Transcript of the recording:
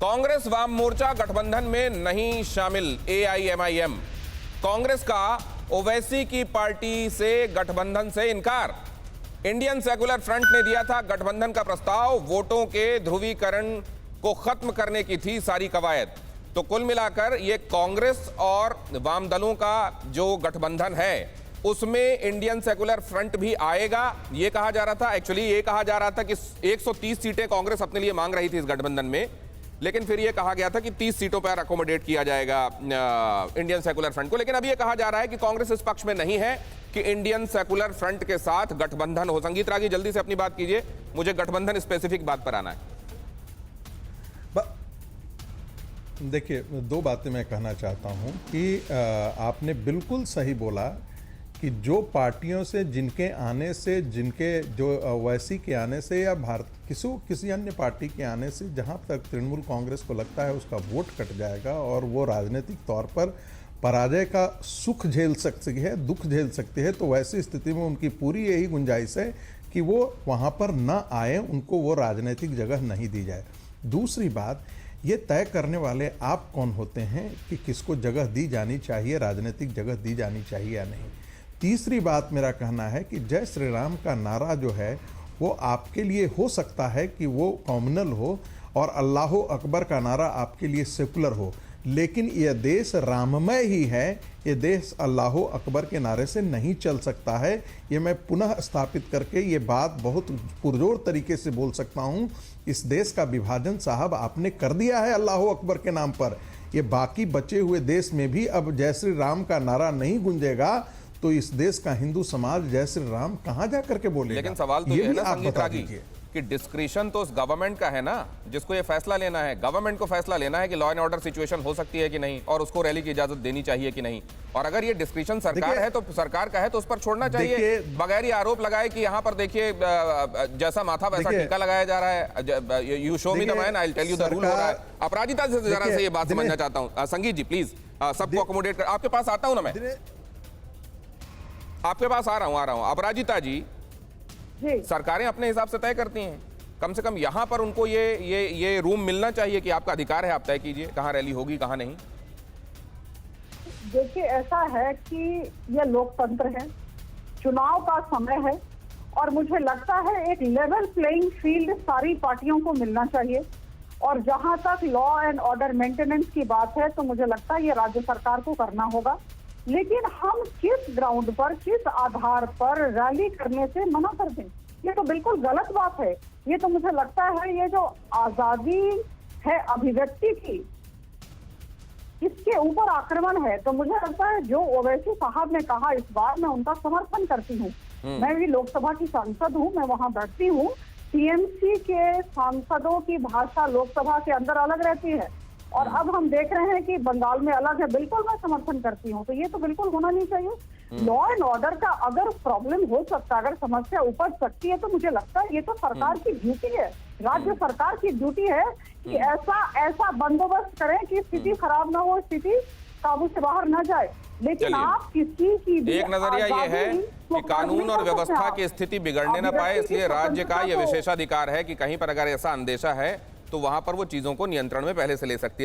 कांग्रेस वाम मोर्चा गठबंधन में नहीं शामिल। एआईएमआईएम कांग्रेस का ओवैसी की पार्टी से गठबंधन से इनकार। इंडियन सेकुलर फ्रंट ने दिया था गठबंधन का प्रस्ताव। वोटों के ध्रुवीकरण को खत्म करने की थी सारी कवायद। तो कुल मिलाकर ये कांग्रेस और वाम दलों का जो गठबंधन है उसमें इंडियन सेकुलर फ्रंट भी आएगा, ये कहा जा रहा था। एक्चुअली ये कहा जा रहा था कि 130 सीटें कांग्रेस अपने लिए मांग रही थी इस गठबंधन में, लेकिन फिर ये कहा गया था कि 30 सीटों पर अकोमोडेट किया जाएगा इंडियन सेकुलर फ्रंट को। लेकिन अब ये कहा जा रहा है कि कांग्रेस इस पक्ष में नहीं है कि इंडियन सेकुलर फ्रंट के साथ गठबंधन हो। संगीत रागी, जल्दी से अपनी बात कीजिए, मुझे गठबंधन स्पेसिफिक बात पर आना है। देखिए, दो बातें मैं कहना चाहता हूं कि आपने बिल्कुल सही बोला कि जो पार्टियों से जिनके आने से, जिनके जो ओवैसी के आने से या किसी अन्य पार्टी के आने से जहां तक तृणमूल कांग्रेस को लगता है उसका वोट कट जाएगा और वो राजनीतिक तौर पर पराजय का सुख झेल सकती है, दुख झेल सकती है, तो वैसी स्थिति में उनकी पूरी यही गुंजाइश है कि वो वहां पर न आए, उनको वो राजनीतिक जगह नहीं दी जाए। दूसरी बात, ये तय करने वाले आप कौन होते हैं कि किसको जगह दी जानी चाहिए, राजनीतिक जगह दी जानी चाहिए या नहीं। तीसरी बात मेरा कहना है कि जय श्री राम का नारा जो है वो आपके लिए हो सकता है कि वो कॉम्युनल हो और अल्लाह अकबर का नारा आपके लिए सेकुलर हो, लेकिन यह देश राममय ही है, ये देश अल्लाह अकबर के नारे से नहीं चल सकता है। ये मैं पुनः स्थापित करके ये बात बहुत पुरजोर तरीके से बोल सकता हूँ। इस देश का विभाजन साहब आपने कर दिया है अल्लाह अकबर के नाम पर। ये बाकी बचे हुए देश में भी अब जय श्री राम का नारा नहीं गूंजेगा तो इस देश का हिंदू समाज जय श्री राम कहां जा करके बोलेगा। लेकिन सवाल तो ये है ना संगीत रागी कि डिस्क्रिशन तो उस गवर्नमेंट का है ना, जिसको ये फैसला लेना है। गवर्नमेंट को फैसला लेना है कि लॉ एंड ऑर्डर सिचुएशन हो सकती है कि नहीं और उसको रैली की इजाजत देनी चाहिए कि नहीं। और अगर ये डिस्क्रिशन सरकार है तो सरकार का है तो उस पर छोड़ना चाहिए, बगैर ये आरोप लगाए कि यहाँ पर देखिए जैसा माथा वैसा टीका लगाया जा रहा है। You show me the man, I will tell you the rule हो रहा है। अपराजिता से जरा से ये बात समझना चाहता हूँ। संगीत जी प्लीज सबको अकोमोडेट कर, आपके पास आता हूँ ना, मैं आपके पास आ रहा हूँ। अपराजिता जी, सरकारें अपने हिसाब से तय करती हैं, कम से कम यहां पर उनको ये रूम मिलना चाहिए कि आपका अधिकार है, आप तय कीजिए कहां रैली होगी कहां नहीं। देखिए, ऐसा है कि यह लोकतंत्र है, चुनाव का समय है और मुझे लगता है एक लेवल प्लेइंग फील्ड सारी पार्टियों को मिलना चाहिए। और जहां तक लॉ एंड ऑर्डर मेंटेनेंस की बात है तो मुझे लगता है ये राज्य सरकार को करना होगा। लेकिन हम किस ग्राउंड पर, किस आधार पर रैली करने से मना कर दें, ये तो बिल्कुल गलत बात है। ये तो मुझे लगता है ये जो आजादी है अभिव्यक्ति की, इसके ऊपर आक्रमण है। तो मुझे लगता है जो ओवैसी साहब ने कहा इस बार, मैं उनका समर्थन करती हूँ। मैं भी लोकसभा की सांसद हूँ, मैं वहां बैठती हूँ। टीएमसी के सांसदों की भाषा लोकसभा के अंदर अलग रहती है और अब हम देख रहे हैं कि बंगाल में अलग है। बिल्कुल मैं समर्थन करती हूँ, तो ये तो बिल्कुल होना नहीं चाहिए। लॉ एंड ऑर्डर का अगर प्रॉब्लम हो सकता है, अगर समस्या उपज सकती है, तो मुझे लगता है ये तो सरकार की ड्यूटी है, राज्य सरकार की ड्यूटी है कि ऐसा बंदोबस्त करें कि स्थिति खराब ना हो, स्थिति काबू से बाहर न जाए। लेकिन आप किसी की भी एक नजरिया ये है कि कानून और व्यवस्था की स्थिति बिगड़ने ना पाए, इसलिए राज्य का यह विशेषाधिकार है कि कहीं पर अगर ऐसा अंदेशा है तो वहां पर वो चीजों को नियंत्रण में पहले से ले सकती है।